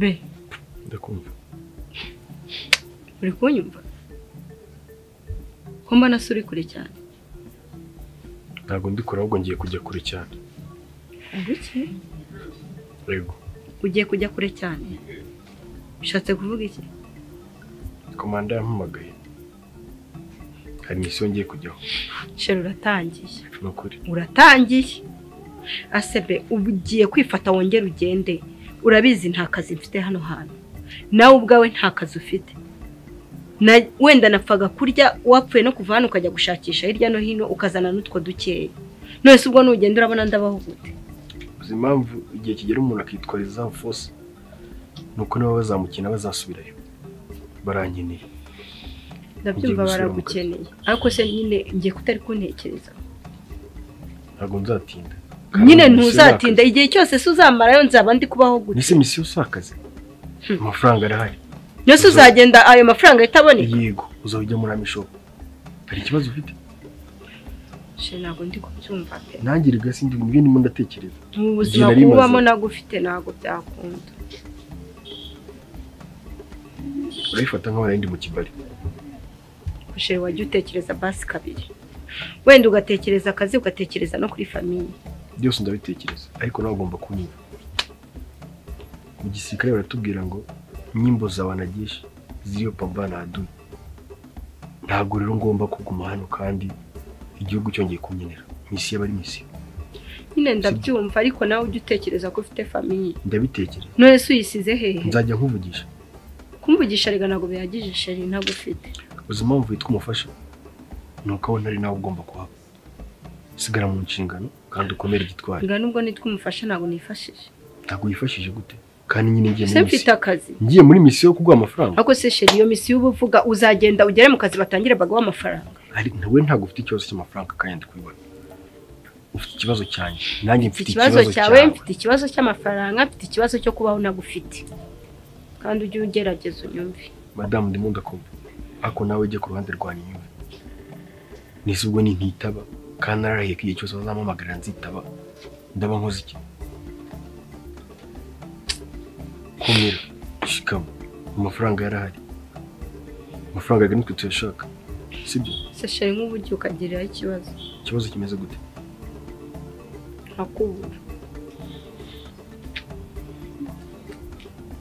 be ndakumva uri kunyumva ko mbona suri kure cyane ntabwo ndikora ahubwo ngiye kujya kure cyane iki yego ugiye kujya kure cyane bishatse kuvuga iki komanda yampamagaye hari misiyo ngiye kujyaho sheri uratangiye nukuri uratangiye asebe ugiye kwifata wongera ugende urabizi nta kazi mfite hano hantu nawe ubwawe nta kazi ufite wenda napfaga kurya wapfuye no kuva hano ukajya gushakisha hirya no hino ukazana n'utwo dukeya none se ubwo nugenda urabona ndabaho gute uzi impamvu igihe kigera umuntu akitwariza force nuko nabo bazamukina bazasubirayo barankeneye ndabyumva baragukeneye ariko se nyine ngiye kutari kuntekereza ntabwo nzatinda nyine ntuzatinda igihe cyose se uzamarayo nzaba ndi kubaho gute nise misiyo usakaze amafaranga arahari yose uzagenda ayo mafaranga itaboneka yego uzajya muri amishop hari ikibazo ufite ntabwo ndi kubyumva pe nanjye rigasi ndi ibintu ndimo ndatekereza mu buzima kubamo nagufite ntabwo byakunda urayifata nk'abana ndi mu kibari kushe wajya utekereza basi kabiri wenda ugatekereza akazi ugatekereza no kuri famiye byose ndabitekereza ariko nawe ugomba kunyumva mu gisirikare baratubwira ngo nyimbo za wanajeshi ziriyo pambana adui ntabwo rero ngomba kuguma hano kandi igihugu cyongeye kunyenera misiyo bari misiyo nyine ndabyumva ariko nawe ujye utekereza ko ufite famiye ndabitekereza none se uyisize hehe nzajya nkuvugisha kumvugisha rega ntabwo bihagije sheri ntabwo ufite uzi impamvu witwa umufasha nuko abona ari nawe ugomba kuhaba sigara mu nshingano kandi ukomere igitwari nga nubwo nitwa umufasha ntabwo nifashije ntabwo yifashije gute kandi nyine ngiye muri mfite akazi ngiye muri misiyo yo kuguha amafaranga ariko se sheri iyo misiyo uba uvuga uzagenda ugere mu kazi batangire baguha amafaranga nawe ntabwo ufite ikibazo cy'amafaranga kandi ndi kubibona ufite ikibazo cyanjye nanjye mfite ikibazo cyawe mfite ikibazo cy'amafaranga mfite ikibazo cyo kubaho nagufite kandi ujye ugerageza unyumve madamu ndimo ndakumva ako nawe ujye ku ruhande rwa nyumve nise ubwo ni ntitaba kandi narahiye ko igihe cyose bazampamagara nzitaba ndaba nkoze iki kumira shikamo amafaranga yarahari amafaranga yaga nitwe tuyashaka sibyo se sheri nk'uburyo ukagiriraho ikibazo kimeze gute ntakubura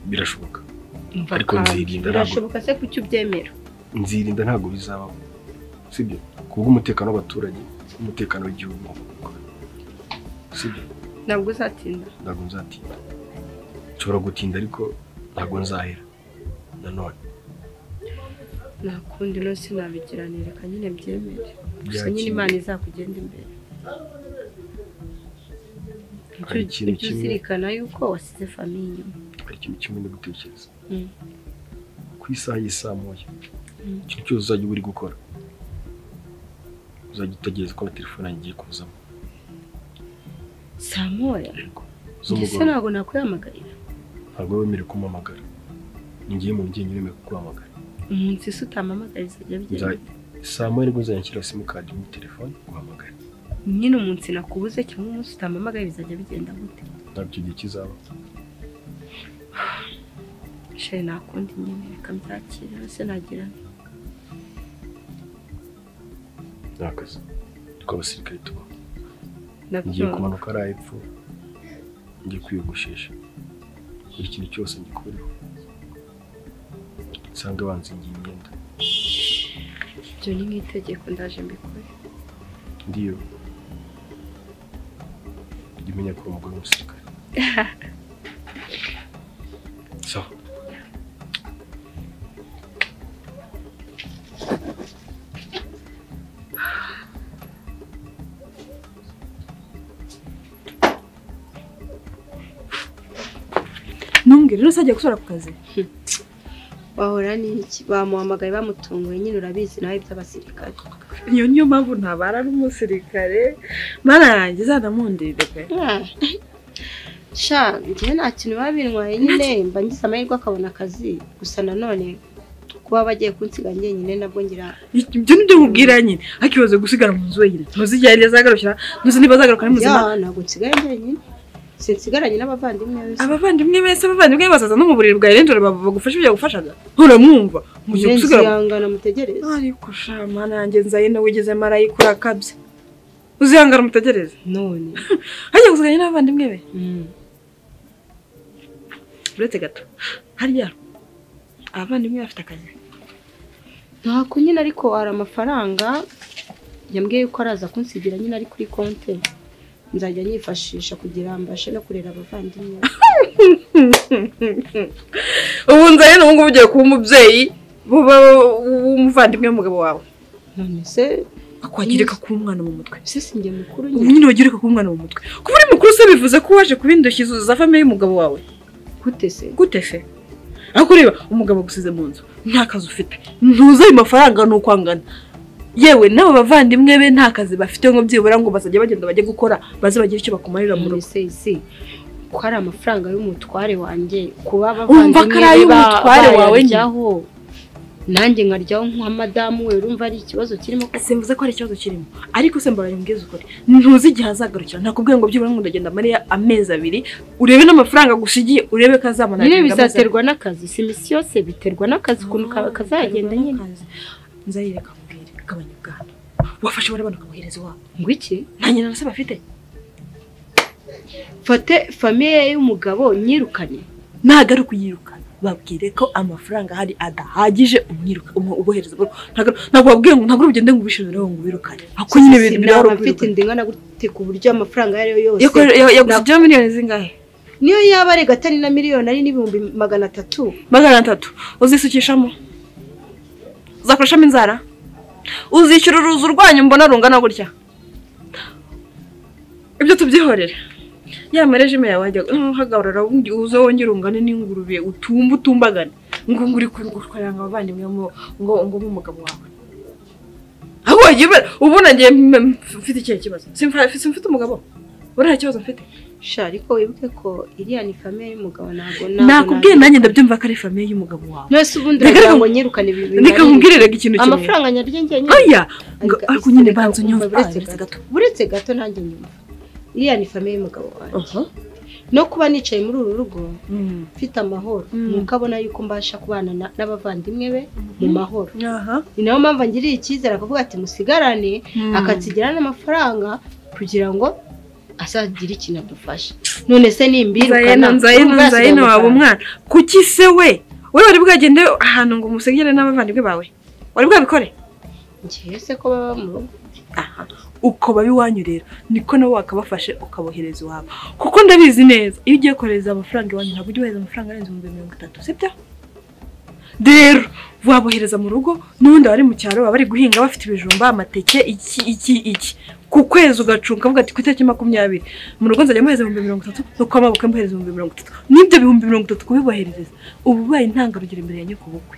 birashoboka ariko nzirinda birashoboka se kuki ubyemera nzirinda ntabwo bizabaho sibyo kubw'umutekano w'abaturage umutekano w'igihugu sibyo ntabwo uzatinda ntabwo nzatinda nshobora gutinda ariko ntabwo nzahera nanone nakundi no sinabigiranira reka nyine byemere gusa nyine Imana izakugenda imbere icyo uzirikana yuko wasize famiye inyuma hari ikintu kimwe no gutekereza ku isaha y'isaa moya ikintu cyose uzajya uri gukora uzajya utegereza ko telefone yanjye igiye kuzamo saa moya ese ntabwo nakwihamagarira ntabwo wemerewe kumpamagara ngiye mu njye nyine kuguhamagara umunsi se utampamagariza ajya bigenda saa moya nibwo nzajya simukadi muri telefone guhamagara nyine umunsi nakubuze cyangwa umunsi utampamagara bizajya bigenda gute ntabyo gihe kizaba sheri nakundi nyine reka mbyakira se nagira ni akazi tw'abasirikare tubaho ngiye kumanuka ari epfo ngiye kwiyogoshesha buri kintu cyose ngikureho nsanga banzingiye imyenda ibyo ni nk'itegeko ndaje mbikore ndiyo jya umenya ko uri umugore w'umusirikare sawa ntumbwire rero sajya gusura ku kazi wahora n'iki bamuhamagaye bamutunguye nyine urabizi nawe by'abasirikare iyo niyo mpamvu ntabara ari umusirikare mana yanjye izanamundire pe sha njye nta kintu biba bintwaye nyine mba ngize amahirwe akabona akazi gusa nanone kuba bagiye kunsiga njyenyine nabwo ngira ibyo nibyo nkubwira nyine akibaze gusigara mu nzu wenyine ntuzigera azagarukira ntuzi niba azagaruka ari muzima ntabwo nsigaye njyenyine sinsigaranye n'abavandimwe bese. Abavandimwe bazaza no mu buriri bwa Irene bagufasha ibyo gufashaga. Uramwumva? Mugiye gusigara. Nzihangana mutegereze. Ariko shamana yanjye nzaye nawe ugeze marayika urakabye. Uzihangana mutegereze. None. Hajya gusiganya n'abavandimwe be. Uretse gato. Harya abavandimwe bafite akazi. Nta kunyina ariko ari amafaranga yambwiye ko araza kunsigira nyine ari kuri konte. Nzajya nyifashisha kugira mbashe no kurera abavandimwe. Ubu nzaye n'ubwo ugiye kuba umubyeyi buba umuvandimwe w'umugabo wawe. None se akwagirika ku mwana mu mutwe. Se singe mukuru nyine wagirika ku mwana mu mutwe. Kuba uri mukuru se bivuze ko waje kubindushyiza za famille y'umugabo wawe. Gute se? Aho kureba umugabo gusize mu nzu nta kazi ufite. Ntuze ayo mafaranga nuko angana. Yewe nabo bavandimwe be nta kazi bafite ngo byibura ngo bazajya bagenda bajye gukora baze bagira icyo bakumarira mu rugo. Ko ari amafaranga y'umutware wanjye kuba abavandimwe y'umutware wawe njyaho nanjye nkaryaho nka madamu we urumva ari ikibazo kirimo ko simvuze ko ari ikibazo kirimo ariko se mbara mbwiza ukuri ntuzi igihe azagarukira nakubwiye ngo byibura ngo ndagenda Mariya amezi 2 urebe n'amafaranga gusigiye urebe kazamana nyine bizaterwa n'akazi si misi yose biterwa n'akazi kuntu kazagenda nyine nzayireka mbwire kabanya bwana wafashe barabana kamuhereza wabo ngo iki nta nyina nase bafite fate famille y'umugabo nyirukanye nagaruka kuyirukana babwire ko amafaranga hari adahagije umwiruka ubohereza ntabwo babwiye ngo ntabwo ugende ngo ubishiriraho ngo ubirukane ako nyine biraro mfite indingana gute ku buryo amafaranga yari yose yakuzije miliyoni zingahe niyo yaba ari gatani na miliyoni ari n'ibihumbi 300 uzisukishamo uzakoreshamo inzara uzishyura uruzu rwanyu mbona rungana gutya ibyo tubyihorere ya marejime yawe ajya hagarara uze wongera ungane n'ingurube utumbagane ngo nguri kuranga abavandimwe ngo mu mugabo wawe abo yibe ubona ngiye mfite ikihe kibazo simfite umugabo uri kibazo mfite sha ariko wibuke ko iriya ni famille y'umugabo ntago nakubwiye nanjye ndabyumva ko ari famille y'umugabo wawe nose ubundi ngo nyirukane ibintu reka nkubwirire ikintu kimwe amafaranga nyarye ngiye oya ariko nyine banzo nyumva buretse gato nanjye nyumva iriya ni famille y'umugabo wawe no kuba nicaye muri uru rugo mfite amahoro nuko abona yuko mbasha kubana n'abavandimwe be mu mahoro ni nayo mpamvu ngiriye icyizere akavuga ati musigarane akatsigira n'amafaranga kugira ngo asagira ikintu adufasha none se nimbirukana nzayino wabo umwana kuki se we wari bwagende ahantu ngo musegere n'abavandimwe bawe wari bwabikore ngiye se ko baba mu rugo uko babiwanyu rero niko nawe wakabafashe ukabohereza iwabo kuko ndabizi neza iyo ugiye kohereza amafaranga iwanyu ntabwo ujya wohereza amafaranga arenze 30 sibyo rero wabohereza mu rugo n'ubundi bari mu cyaro bari guhinga bafite ibijumba amateke iki ku kwezi ugacunka avuga ati ku itariki 20 mu rugo nzajya muhereza 30 nuko amaboko mbohereza 30 n'ibyo 30 kubibohereza ubu baye intangarugero imbere ya nyoko bukwe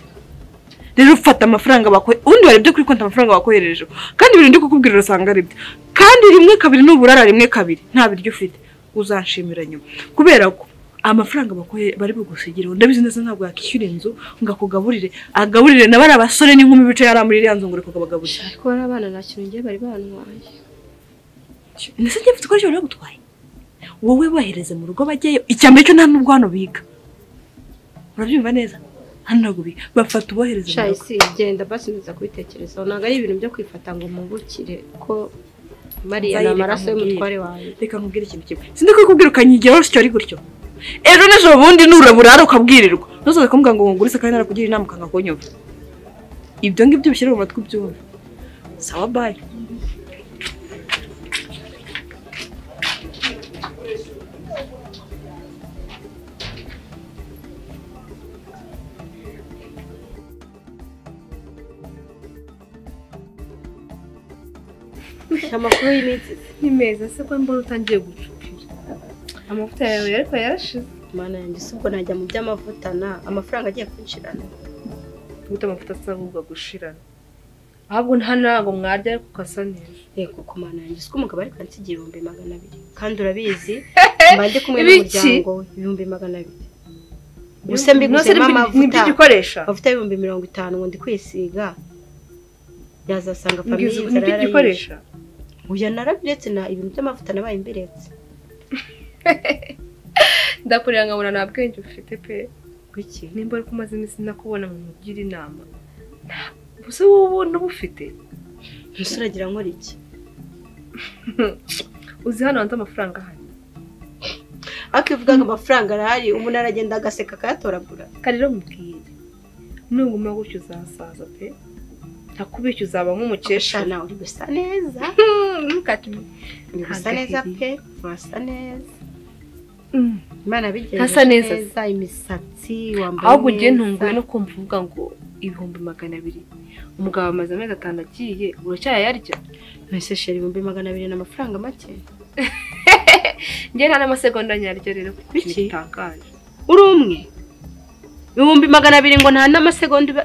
rero ufata amafaranga undi wari byo kuri konta amafaranga wakohereje kandi ibintu ndi kukubwira urasanga ari byo kandi rimwe kabiri n'uburara rimwe kabiri nta biryo ufite uzanshimira nyuma kubera ko amafaranga bari bugusigira ndabizi neza ntabwo yakishyura inzu ngakugaburire agaburire nabari abasore n'inkumi bice yari muri iriya nzu ngo kubagaburira ariko bari abana nta kintu ngiye bari bantwaye nese njye mfite ukoresha rero gutwaye wowe bahereze mu rugo bajyeyo icyambere cyo nta n'ubwo hano biga urabyumva neza hano gubi bafata ubohereza mu rugo genda basubiza kubitekerezaho ntabwo ari ibintu byo kwifata ngo mubukire ko Mariya na maraso y'umutware wawe reka nkubwire ikintu kimwe sindi kubwira ukanyigeraho cyo ari gutyo ejo n'ejo bundi nuraburara ukabwirirwa ntuzoze kumbwa ngo ngurisa kandi narakugira inama ukanga kunyumva ibyo ngibyo bishyira mu matwi byumva sawa bye amakuru y'iminsi ni meza se ko mbona utangiye gucupira amavuta yawe ariko yarashize mana yanjye subwo najya mu by'amavuta amafaranga agiye kwinshirana gute amavuta asabwa gushirana ahubwo ntago mwarya ariko ukasa neza yego ko mana yanjye subwo umugabo ariko ansigira 200 kandi urabizi mba ndi kumwe n'umuryango we 200 gusa mbigusema amavuta n'igikoresha amavuta 50 ngo ndi kwisiga yazasanga famille n'igikoresha uya narabiretse na ibintu by'amavuta nabaye imbiretse ndakurira nkabona nta bwenge ufite pe kuki nimba ari kumaze iminsi nakubona mu mugira inama gusa wowe n'ubufite ntusuragira nkora iki uzi hano hanze amafaranga ahari akivuga ngo amafaranga arahari umuntu aragenda agaseka akayatoragura karero mubwire nuguma gutyo uzasaza pe ntakubeshya uzaba nk'umukecuru nawe uri gusa neza uri gusa neza pe urasa neza Imana bigenze hasa neza imisatsi wambaye ahubwo ugiye ntunguwe no kumva uvuga ngo 200,000 umugabo amaze amezi 5 agiye uracyayarya nese sheri 200,000 n'amafaranga make njye nta n'amasegonda nyaryo rero bitangaje uri umwe 200,000 ngo nta n'amasegonda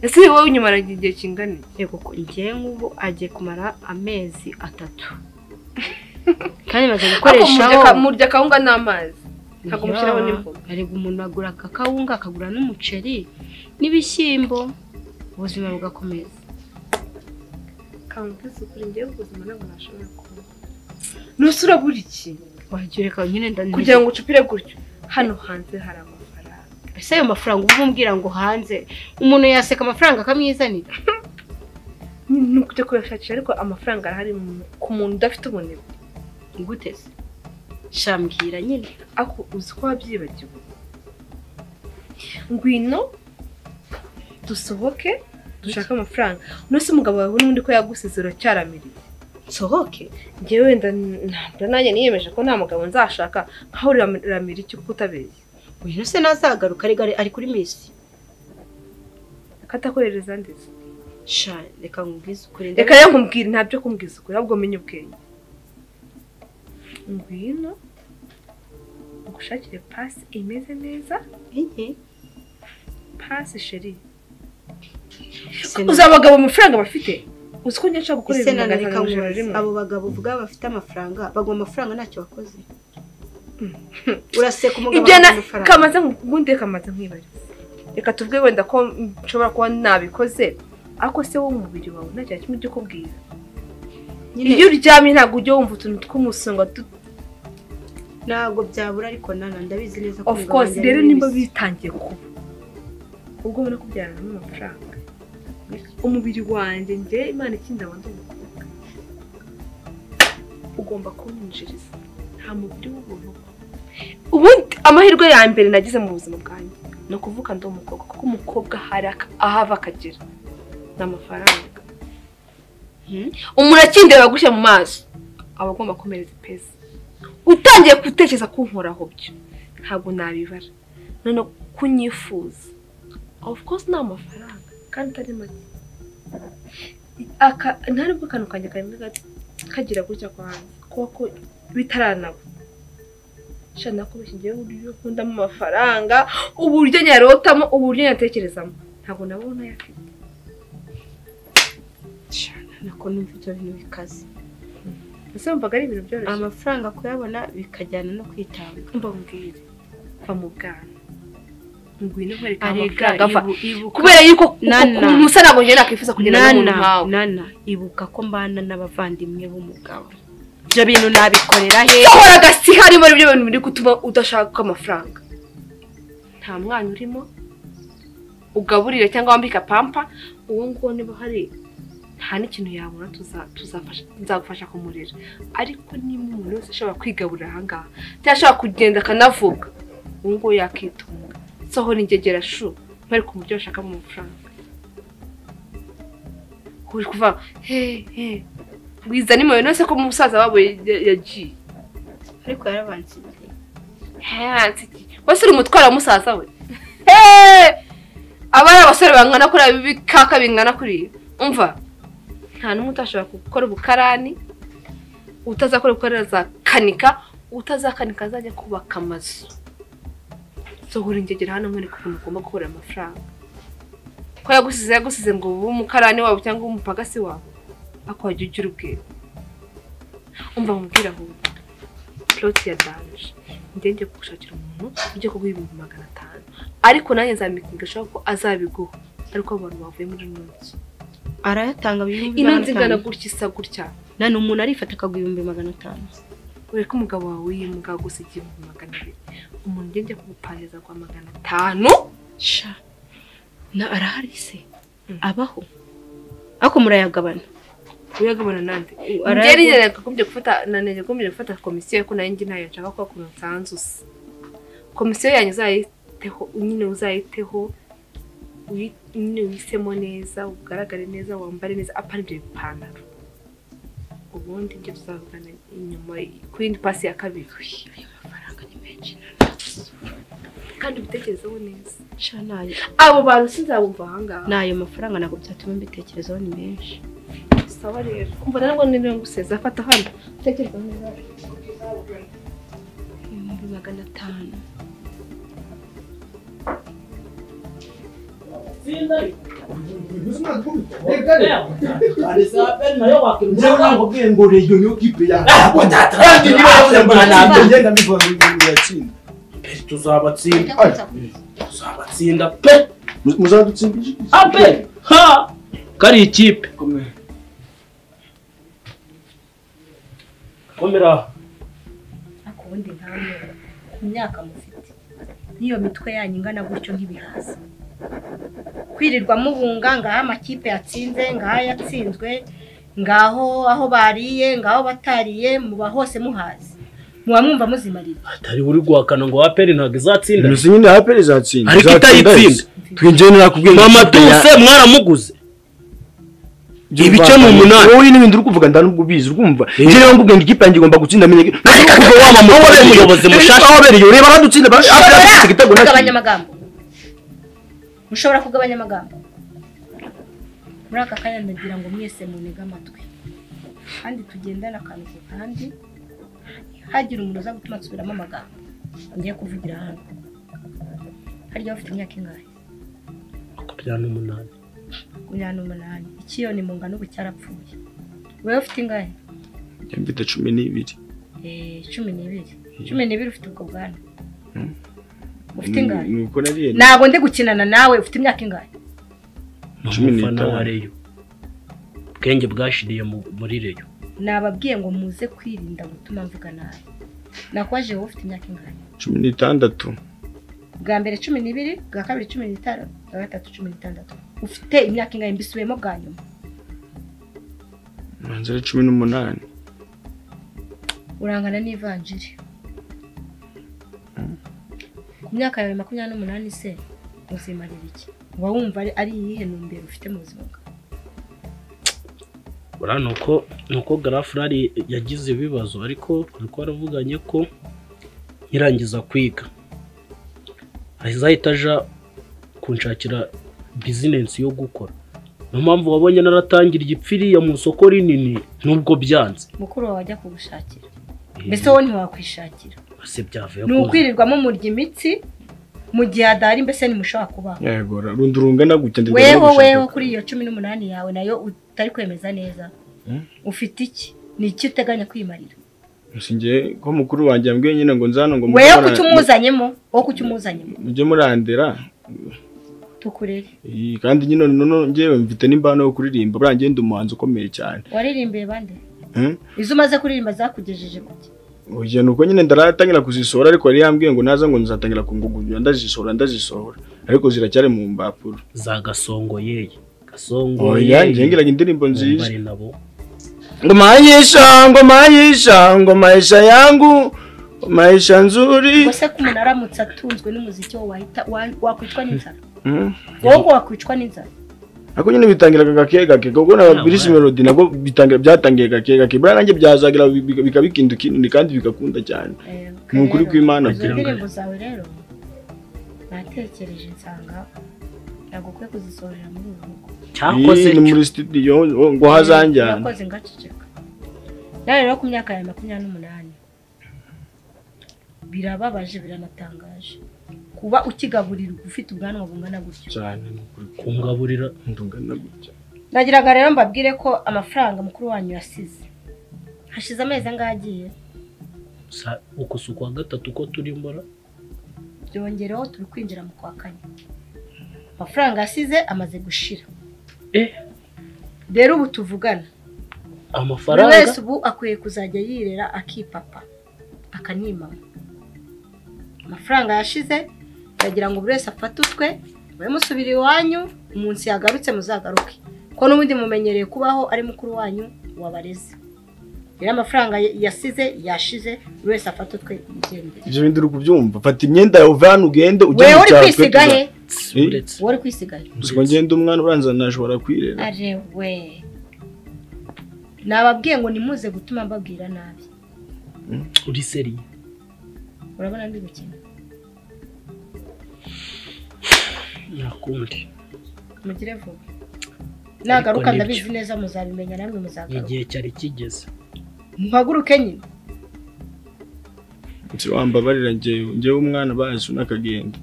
ese wowe unyuma aragiye kingana yego ko njye nk'ubu agiye kumara amezi 3 kandi maze gukoresha murya kawunga n'amazi ntabwo mushyiraho n'imboga ariko umuntu agura kakawunga akagura n'umuceri n'ibishyimbo ubuzima bugakomeza kamuvuze kuri njye ubuzima ntabwo nashobora kuba nusura buri kintu wagireka nyine kugira ngo ucupire gutyo hano hanze hari amafaranga ese ayo mafaranga uvumbwira ngo hanze umuntu yaseka amafaranga akamwizanira ni ukujya kuyashakisha ariko amafaranga arahari ku muntu udafite ubunebwe guteze shambwira nyine ako uzi ko wabyibagiwe ngwino dusohoke dushaka amafaranga nose umugabo wawe n'undi ko yagusize uracyaramiriye sohoke njyewe wenda nanjye niyemeje ko nta mugabo nzashaka nkaho uraramira iki kuko utabeshye uyu se nazagaruka ari kuri misi katakorereza ndetse sha reka nkubwize ukuri reka rero nkubwire ntabyo kumbwiza ukuri ahubwo menye ubwenge ngwino ugushakire pasi imeze neza pasi sheri uzabagabo amafaranga bafite uzi ko njye nshaka gukorera abo bagabo uvuga bafite amafaranga bagwa amafaranga ntacyo bakoze uraseka umugabo amafaranga kamaze ngundi kamaze nkibariza reka tuvuge wenda ko nshobora kuba nabikoze ako se wo mubiri wawe nta kimwe cyo kubwira iyo uryamye ntabwo ujye wumva utuntu tw'umusonga ntabwo byabura ariko nana ndabizi neza ko of course rero nimba bitangiye kuba ubwo ubona kubyarana n'amafaranga umubiri wanjye nje Imana ikinda wandi umukobwa ugomba kunyinjiriza nta mubiri w'ubuntu ubundi amahirwe ya mbere nagize mu buzima bwanjye no kuvuka ndi umukobwa kuko umukobwa hari ahava akagera n'amafaranga umuntu akindeba gushyira mu maso aba agomba komereza ipesa utangiye gutekereza kunkoraho byo ntabwo nabibara none kunyifuza of course ni amafaranga kandi atari make ntaribwo akantu kanjye kagira gutya kwa hanze kuko bitaranaba shana ko bishingiye uburyo ukundamo amafaranga uburyo nyarotamo uburyo nyatekerezamo ntabwo nabona yafite nako numva ibyo bintu bikaze ese mvaga ari ibintu byoroshye amafaranga kuyabona bikajyana no kwitanga mba mbwire va mu bwana ngwino kwereka amafaranga ava kubera yuko umusa ntabwo njye nakwifuza kugenda n'umuntu nkawe nana ibuka ko mbana n'abavandimwe b'umugabo ibyo bintu nabikorera he sohora agasi harimo ibyo bintu biri gutuma udashaka amafaranga nta mwana urimo ugaburire cyangwa wambika pampa uwo nguwo niba hari nta n'ikintu yabona nzagufasha kumurera ariko niba umuntu wese ashobora kwigaburira ahangaha cyangwa ashobora kugenda akanavuga uwo nguwo yakitunga sohora ingegera shu mpari ku buryo bashaka mu mafaranga uri kuva bwiza ni mwe nose ko umusaza wabo yagiye ariko yarabansigiye wese uri umutwara musaza we abari abasore bangana kuri ibi kaka bingana kuri umva nta n'umwe utashobora gukora ubukarani utazakora ubukarani azakanika utazakanika azajya kubaka amazu sohora ingegera hano nkwereka ukuntu ugomba gukorera amafaranga ko yagusize ngo ube umukarani wawe cyangwa umupagasi wawe ako wajya ugira ubwira umva mubwira ahubwo ploti ya danje njye kugushakira umuntu ujye kuguha 500,000 ariko nanjye nzamikinga ko azabiguha ariko abantu bavuye muri nonzi arayatanga ino nzingana gutya isa gutya nane umuntu arifata akaguha 500,000 ureka umugabo wawe umugabo gusa 200 umuntu ngende kugupangiza kwa 500 sha na arahari se abaho ako murayagabana uyagabana nande ngeri nyene kumbye gufata komisiyo ko nayo nayo nshaka ko kunsanzusa komisiyo yanyu uzayiteho nyine uzayiteho nyine wisemo neza ugaragare neza wambare neza apana ibyo bipantaro ubundi nje tuzavugana inyuma ku yindi pasi ya kabiri ayo mafaranga ni menshi kandi ubitekerezaho neza shanaye abo bantu sinzabumva ahangaha nayo mafaranga nako byatuma mbitekerezaho ni menshi sawa rero umva ntabwo ninde nguseza afata hano utekerezaho neza 500 Sinda. Alisa appelle nayo wakimjanga ngobye ngo region yo kipe ya. Kandi niba yavuze ngo ntabwo ngenda mbivuga ngo yatsinda. Tuzabatsinda. Tuzabatsinda pe. Muzadutsindije. Ape. Ha. Kari ikipe. Komera. akubundi ntamwe imyaka mufite niyo mitwe yanyu ingana gutyo ntibihaza kwirirwa mubunga ngaho amakipe yatsinze ngaho yatsinzwe ngaho aho bariye ngaho batariye muba hose muhazi muba mwumva muzimarira Atari uri guhakana ngo APR ntago izatsinda. Nusi nyine APR izatsinda. Ariko itayitsinda. Twinjene nakubwiye Mama tuse mwaramuguze. Ibice mu 8. Wowe n'ibindi uri kuvuga ndanubwo bizi urumva. Je rero ngubwe ikipe yanjye igomba gutsinda menye. Kuva wama mu umuyobozi mushasha. Abereye ureba badutsinda APR igitego nacyo. kugabanya amagambo mushobora kugabanya amagambo muri aka kanya ndagira ngo mwese munega amatwi kandi tugendana akantu kandi hagira umuntu uza gutuma nsubiramo amagambo ngiye kuvugira hano harya bafite imyaka ingahe 8. ikiyoni mu ngano bucyarapfuye wewe ufite ingahe Mfite 12. 12 ufite ubwo bwana ufite ingahe Nuko nariye. ntabwo ndi gukinana nawe ufite imyaka ingahe 15 Kenge bwashiriye muri reyo. nababwiye ngo muze kwirinda gutuma mvuga nabi nakwaje wowe ufite imyaka ingahe 16. bwa mbere 12 bwa kabiri 15 bwa gatatu 16 ufite imyaka ingahe mbisubiyemo bwa nyuma Manzara 18. urangana n'ivanjiri ku myaka yawe 28 se uzimarira iki uba wumva ari iyihe ntumbero ufite mu buzima bwawe Urano nuko Garafurari yagize ibibazo ariko ariko aravuganye ko nyirangiza kwiga azahita aja kunshakira business yo gukora. No mpamvu wabonye naratangira igipfiriya mu soko rinini nubwo byanze. mukuru wawe ajya kugushakira mbese wowe ntiwakwishakira Ase byavuye ni ukwirirwamo murya imitsi mu gihe adari mbese nimushobora kubaho Yego rundurungana gutya weho kuri iyo 18 yawe nayo utari kwemeza neza ufite iki ni iki uteganya kwimarira Singe ko mukuru wanjye ambwiye nyine ngo nzana ngo weho kucyumuzanyemo ujye murandera tukurere kandi nyine none ngewe mfite n'imbano yo kuririmba burangiye ndi umuhanzi ukomeye cyane waririmbiye bande izo umaze kuririmba zakugejeje kuki oya nuko nyine ndaratangira kuzisohora ariko yari yambwiye ngo naza ngo nzatangira kungugura ndazisohora ariko ziracyari mu mbapuro za gasongo yeye gasongo oya ngengeraga indirimbo nziza bari nabo ngo maisha yangu maisha nzuri bose ko umuntu aramutse atunzwe n'umuziki wo wahita wakwicwa n'inzara wowe wakwicwa n'inzara ako nyine bitangiraga gake kuko na Birisi Melody nabwo byatangiye gake bra nanjye byazagira bikabikindu kinini kandi bigakunda cyane n'ukuri kw'Imana indirimbo zawe rero natekereje nsanga ntabwo kwe kuzisohorera muri ubu rugo cyakoze ni muri studio ngo hazanjyana nakoze ngaceceka rero ku myaka ya 28 birababaje biranatangaje kuba ukigaburira ufite ubwanwa bungana gutyo cyane kungaburira ndungana gutya nagiraga rero mbabwire ko amafaranga mukuru wanyu yasize hashize amezi angagiye ukusukwa gatatu ko turi mbora byongereho turi kwinjira mu kwa kane amafaranga yasize amaze gushira rero ubu tuvugana amafaranga wese ubu akwiye kuzajya yirera akipapa akanyima amafaranga yashize ndagira ngo buri wese afate utwe mwe musubira iwanyu umunsi yagarutse muzagaruke ko n'ubundi mumenyereye kubaho ari mukuru wanyu wabareze rero amafaranga yasize yashize buri wese afate utwe yigendere Ibyo bindi uri kubyumva fata imyenda yawe uvana ugende ujye wewe mu uri cyaro kwisiga he wowe uri kwisiga he Gusa ngende umwana uranza nashobora kwirera are we nababwiye ngo nimuze gutuma mbabwira nabi uri seri urabona ndi gukina nakundi mugire vuba nagaruka ndabizi neza muzabimenya namwe muzagaruka igihe cyari kigeze muhaguruke nyine nzi wambabarira njyewe umwana baje nakagenda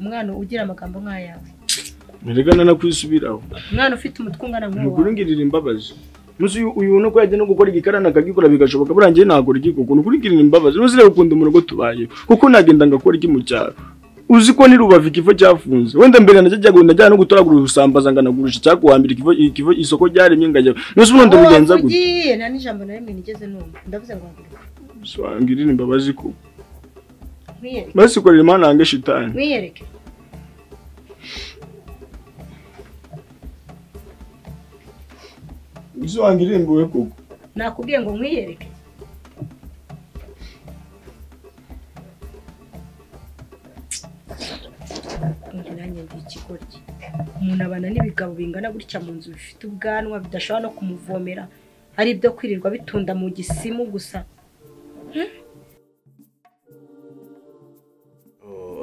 umwana ugira amagambo nk'ayawe Mereka nakwisubiraho umwana ufite umutwe ungana nk'uwo nukurungirira imbabazi muzi uyu no kwajya no gukora igikarana akagikora bigashoboka burangiye nagora igikoko nukurungirira imbabazi uzire gukunda umuntu go tubaye kuko nagenda ngakora iki mu cyaro uzi ko nirubavi kifo cyafunze wenda mbere najyaga najyana no gutoragura usambaza nganagurisha cyakuhambira kifo isoko ryaremye ngajya nuzi ubundi bigenza gute ugiye nta n'ijambo na rimwe nigeze numva ndavuze ngo haguruka swangirira imbabazi ko mwiyereke basi korera imana yange shitani mwiyereke uzwangirira imbuwe kuko nakubwiye ngo mwiyereke nanjye ndi ikigoryi umuntu abana n'ibigabo bingana gutya mu nzu bifite ubwanwa bidashobora no kumuvomera ari ibyo kwirirwa bitunda mu gisimu gusa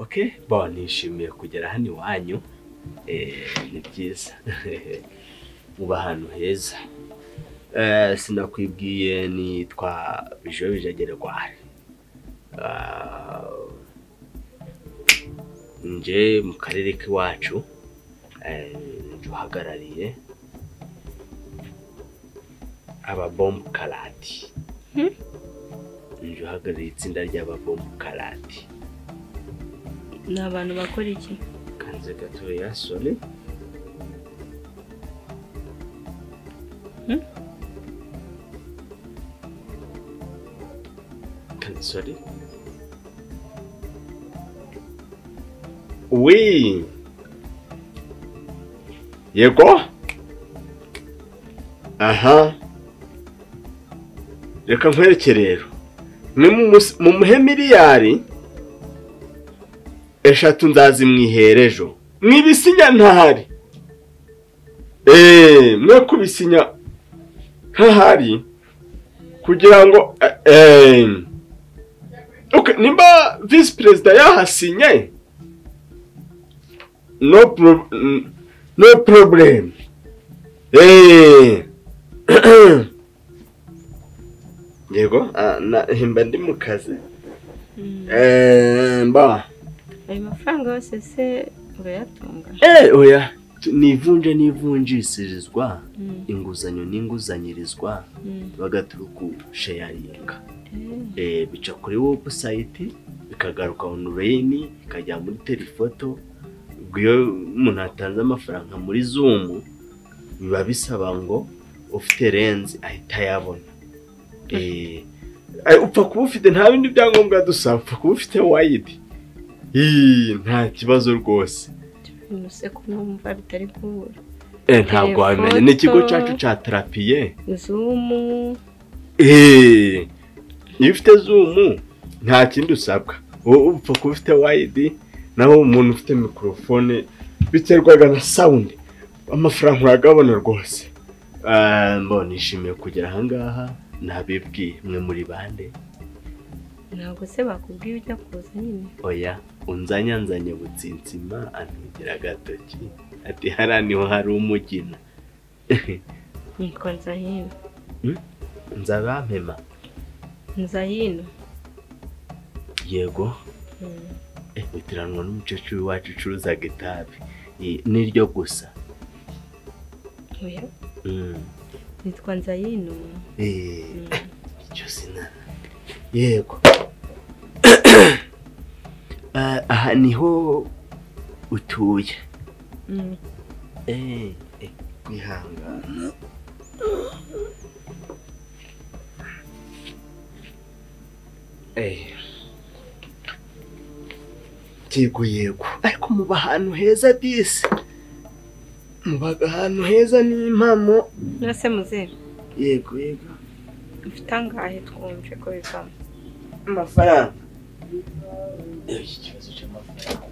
Okay, nishimiye kugera hano iwanyu ni byiza uba ahantu heza sinakwibwiye nitwa Bijo Bijagerwari nje mu karere k'iwacu njuhagarariye ababombu karati njuhagarariye itsinda ry'ababombu karati ni abantu bakora iki kanze gatoya sorry sorry oui yego aha reka nkwereke rero ni mu muhe miliyari eshatu nzazimwiherejo mwibisinya ntahari mwe kubisinya ntahari kugira ngo okay nimba vice president yahasinye no problem yego himba ndi mu kazi mba ayo mafaranga yose se urayatunga oya nivunjishirizwa inguzanyo n'inguzanyirizwa bagaturuka sharinga bica kuri website bikagaruka online ikajya muri telefoto ubwo umuntu atanze amafaranga muri Zoom biba bisaba ngo ufite lens ahita yabona upfa kuba ufite nta bindi byangombwa dusaba upfa kuba ufite wide nta kibazo rwose nuse kumva bitari kubura ntabwo wamenye n'ikigo cyacu cya terapiye Zoom iyo ufite Zoom nta kindi usabwa upfa kuba ufite wide naho umuntu ufite mikrofone biterwaga na sound amafaranga uragabona rwose nishimiye kugera ahangaha nabibwiye mwe muri bande ntabwo se bakubwiye ujya kuza nyine oya unzanyanzanye butsinsima antugira agatoki ati hariya niho hari umugina nitwa Nzahino nzabampema Nzahino yego bitiranwa n'umukecuru wacu ucuruzaga itabi niryo gusa oya nitwa Nzahino icyo sina yego aha niho utuye kwihangana yego ariko muba ahantu heza disi, mubaga ahantu heza n'impamo. Nase muzehe Yego ufite angahe twumve ko bivamo amafaranga. Ikibazo cy'amafaranga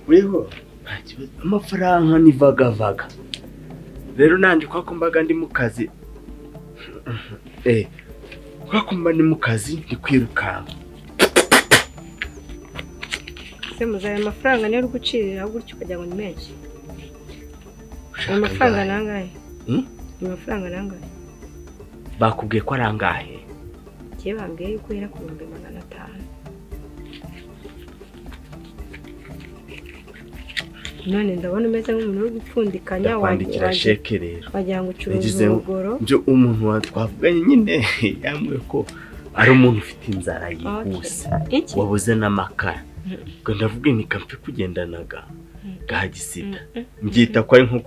weho nta kibazo, amafaranga ni vagavaga. Rero nanje kwako mbaga ndi mu kazi kwako mba ndi mu kazi ndi kwirukanka. se muzehe amafaranga niyo uri gucirira gutyo ukagira ngo ni menshi. Amafaranga nangahe? Amafaranga nangahe? Bakubwiye ko arangahe? Kiye bambwiye yuko yera ku 500. None ndabona umeze nk'umuntu uri gupfundikanya wandikira sheke rero. Wagira ngo ucuruza urugoro. Nje umuntu watwavuganye nyine yambwiye ko ari umuntu ufite inzara yihuse. Wabuze n'amakara. Ngo ndavuga ni kampe kugendanaga gahagisida. Mbyita ko ari nko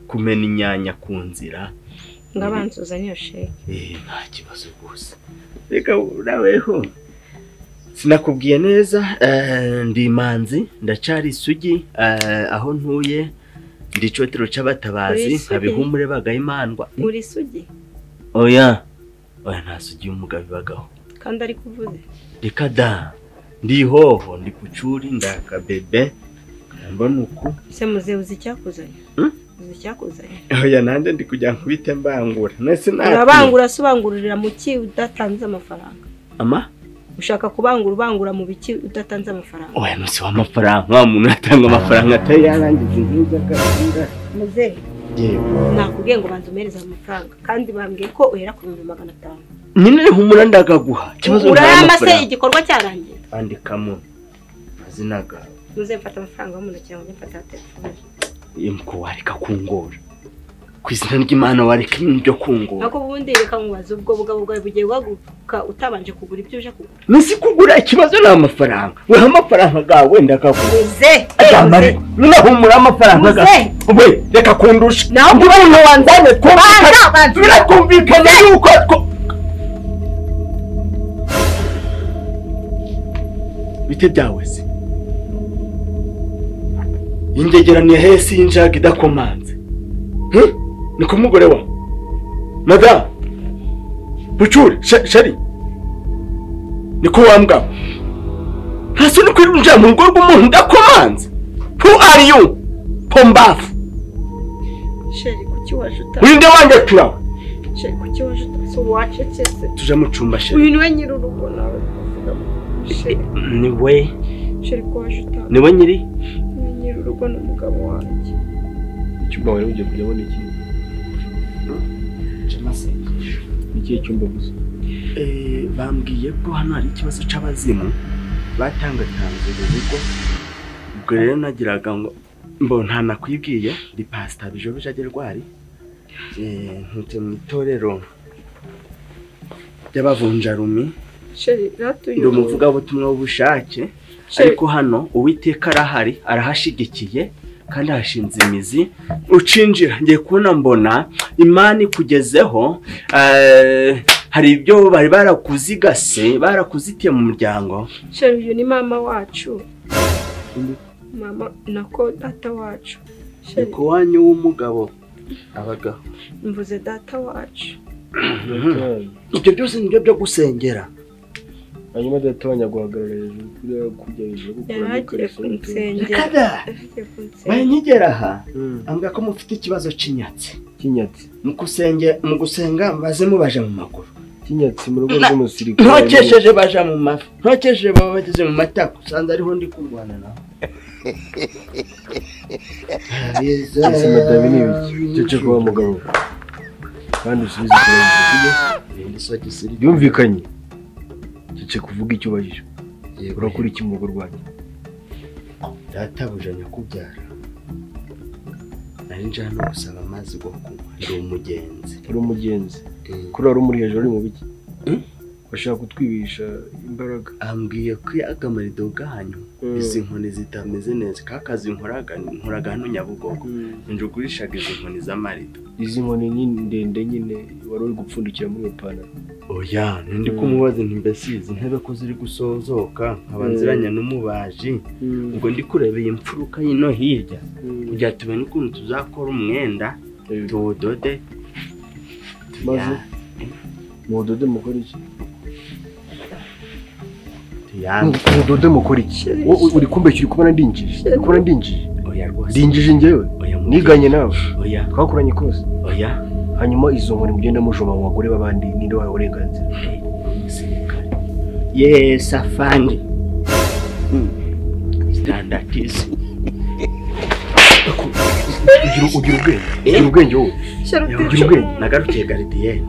kumena inyanya ku nzira. Ngabanzuza niyo sheke. Nta kibazo gusa. Reka uraweho. Sinakubwiye neza ndi Manzi, ndacari Isugi, aho ntuye ndi Cotero c'abatabazi, abihumure bagayimandwa. Uri Isugi? Oya nta Sugi umugabo bagaho. Kandi ari kuvuze. Reka da. Ndi hoho ndi kucuri ndaka bebe. Mbona uko. Se muzehe uzi cyakuzanye? Uzi cyakuzanye? Oya nande ndi kujya nkubite mbangura. Nese na. Urabangura subangurira mu ki udatanze amafaranga. Ama? Ushaka kubangura mu biki udatanze amafaranga? Oya nusi wa mafaranga, umuntu atanga amafaranga atari yarangiza inkinga gahunda. Muzehe. Yego. Nakubwiye ngo banze umereza amafaranga kandi bambwiye ko uhera ku 500. Nyine humura ndagaguha. Kibazo urayamase igikorwa cyarangiye. Andikamo mazinaga. Muzehe mfata amafaranga mu ntoki ngo mfata telefone. Imko wareka kungora. Kwizina ry'Imana wareka ibyo kungora. Nako bundi reka nkubaza ubwo bugabo bwawe bugiye waguka utabanje kugura ibyo uje kugura. Nisi kugura ikibazo n'amafaranga. We amafaranga gawe ndakakuze. Muzehe. Nunahumura amafaranga gawe. We reka kundusha. Naho umuntu wanzane twumvikana. Birakumvikana yuko bite byawe se. Ingegeraniye hesi injaga idakomanze. Niko mugore wa Madame Bucuri shari niko wambwa hasi ni kwirunja mu rugo rw'umuntu ndakomanze. Who are you Pombafu? Sheri kuki wajuta? Winde wanjye turawe. Sheri kuki wajuta? So wacecetse. Tuja mu cumba sheri. Uyu niwe nyiri urugo nawe kuvuga. Sheri ni we. Sheri ko wajuta. Ni we nyiri? Ni nyiri urugo n'umugabo wanjye. Icyumba wari ugiye kujyamo iki? Niki cyumba gusa. Bambwiye ko hano hari ikibazo c'abazimu batangatanze urugo. Ubwo rero nagiraga ngo nta nakwibwiye ndi pastor Bijobe Jagerwari. Ntute mu itorero ry'abavunjarumi. Sheri ratuye. Ndi umuvuga butumwa w'ubushake. Ariko hano Uwiteka arahari arahashigikiye kandi hashinze imizi. Ucinjira ngiye kubona mbona Imana ikugezeho hari ibyo bari barakuzigase barakuzitiye mu muryango. Sheri uyu ni mama wacu. Mama nako data wacu. Sheri ko wanyu w'umugabo abaga. Mvuze data wacu. Ibyo byose nibyo byo gusengera. Hanyuma data wanyaguhagarara hejuru kujya hejuru gukora kunsengera. Baye nkigera aha ambwa ko mufite ikibazo cinyatsi. Mu gusenga baze mubaje mu maguru. Kinyatsi mu rugo rw'umusirikare. Ntokesheje baje mu mafi. Ntokesheje baba bageze mu matako. Sanza ariho ndi kurwana nawe. Ese madame ni ibiki? Cece kwa mugabo. Kandi usubize ikibazo. Yumvikanye. Cece kuvuga icyo ubajije. Urakora iki mu rugo rwanjye? Databuja nyakubyara. Nari nje hano gusaba amazi go kunywa. Ndi umugenzi. Uri umugenzi. Kuri ari muri hejuru ari mu biki? bashaka kutwibisha imbaraga. ambwiye ko agamarido ganyu izi nkoni zitameze neza kakazi nkoraga hano Nyabugogo njugurishaga izi nkoni z'amarido. Izi nkoni nyine ndende nyine wari uri gupfundikira muri ipantaro. Oya ndi kumubaza nti mbese izi ntebe ko ziri gusozoka abanziranya n'umubaji ubwo ndi kurebeye imfuruka yino hirya kugira tubone ukuntu tuzakora umwenda tuwudode maze mudode mukora iki? Mudode mukora iki? Uri kumbeshyira kubona ndinjije? Kubona ndinjije? Oya rwose ndinjije njyewe niganye nawe oya twakuranye kose. oya Hanyuma izo nkoni mugenda mujoma mu bagore babandi ninde wawe uburenganzira? yes afandi standard is ugira ubwenge wowe. Ugira ubwenge. nagarukiye gardien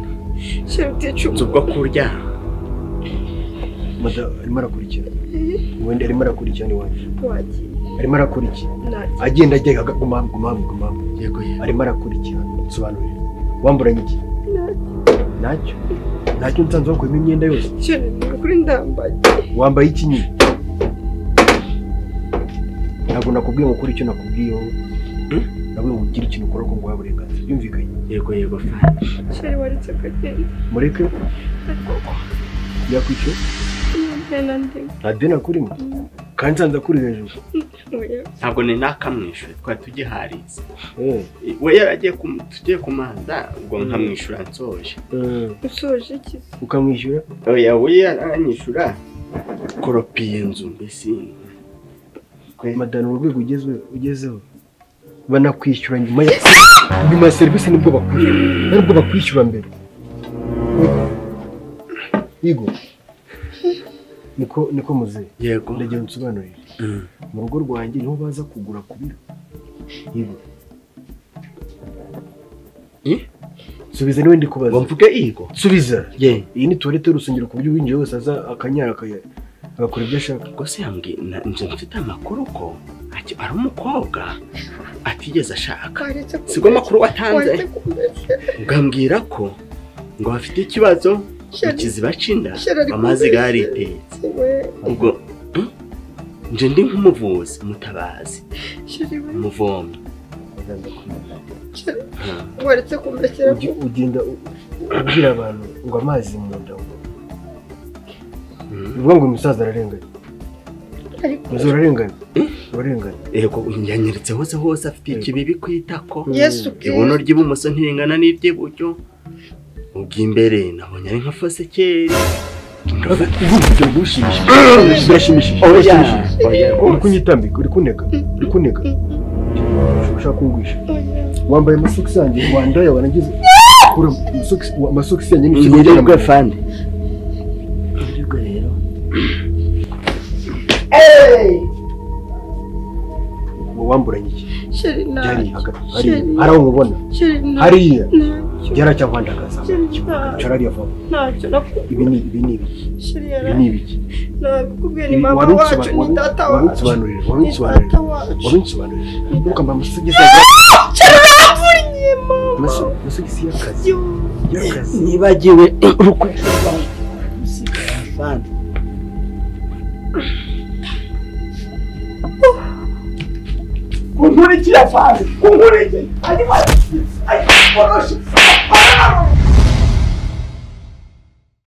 ubwo kurya Mada arimo arakurikira. Wenda arimo arakurikira ni waje. Arimo arakurikira. Agenda ajya guma. yego Arimo arakurikira. Sobanurira. Wamburanye iki? Nacyo nsanze wakuyemo imyenda yose. kuri ndambaye. Wambaye iki nyine? Ntabwo nakubwiye ngo kuri icyo nakubwiye wowe. Nabwo ugira ikintu ukora ko nguha uburenganzira. Byumvikanye? yego fani Sheri waretse kagenda. Mureke yakwishyura. Adena kurimo. Kandi nsanze kuri hejuru. ntabwo ni nakamwishyura twari tugiharize we yaragiye tugiye kumanza ubwo nkamwishyura nsoje. Usoje iki? Ukamwishyura? Oya we yaranyishyura koropiye inzu mbese Madana urwego ugezeho banakwishyura nyuma ya serivisi nibwo bakwishyura mbere. Yego niko muze. Yego ndagira nsobanurire. Mu rugo rwanjye niho baza kugura kubira. Yego subiza niwe ndi kubaza. mvuge yego Subiza. ye Iyi ni toilette y'urusengero ku buryo winjiye wese aza akanyara agakora ibyo ashaka. rwose yambwiye nje mfite amakuru ko ari umukobwa atigeze ashaka. Siko amakuru watanze ugambwira ko ngo bafite ikibazo ikiziba cinda amazi garitetse ubwo nje ndi nk'umuvuzi mutabazi umuvomyi. waretse kumbeshyira. Ugenda ubwira abantu ngo amazi mu nda ngo bivuga ngo umusaza ararengana. Urarengana. Yego yanyeretse hose afite ikibibi kwitako. Yesu ibuno ry'ibumoso ntiringana n'iry'iburyo ubw'imbere nabonye ari nka fosekeri. Birashimishije. Uri kunyitambika, uri kuneka. Ushaka kungwisha. Wambaye amasogisi yanjye wandaye wanagize amasogisi yanjye n'ikigo fande. Nirwo rero. Wamburanye iki? Sheri na. Hariya umubona. Hariya. Byara cyangwa ndagaza. Charari yava. Ntacyo nakubwiye. Ibi ni ibiki? Sheri Ibi ni ibiki? nakubwiye ni mama wacu ni data wacu. Wabinsobanurira. Ukamba amasogisi amasogisi y'akazi. Nibagiwe urukwesho rwanjye. Musigaye fande. Kunkurikira fande. Kunkurikira. Ari koroshe.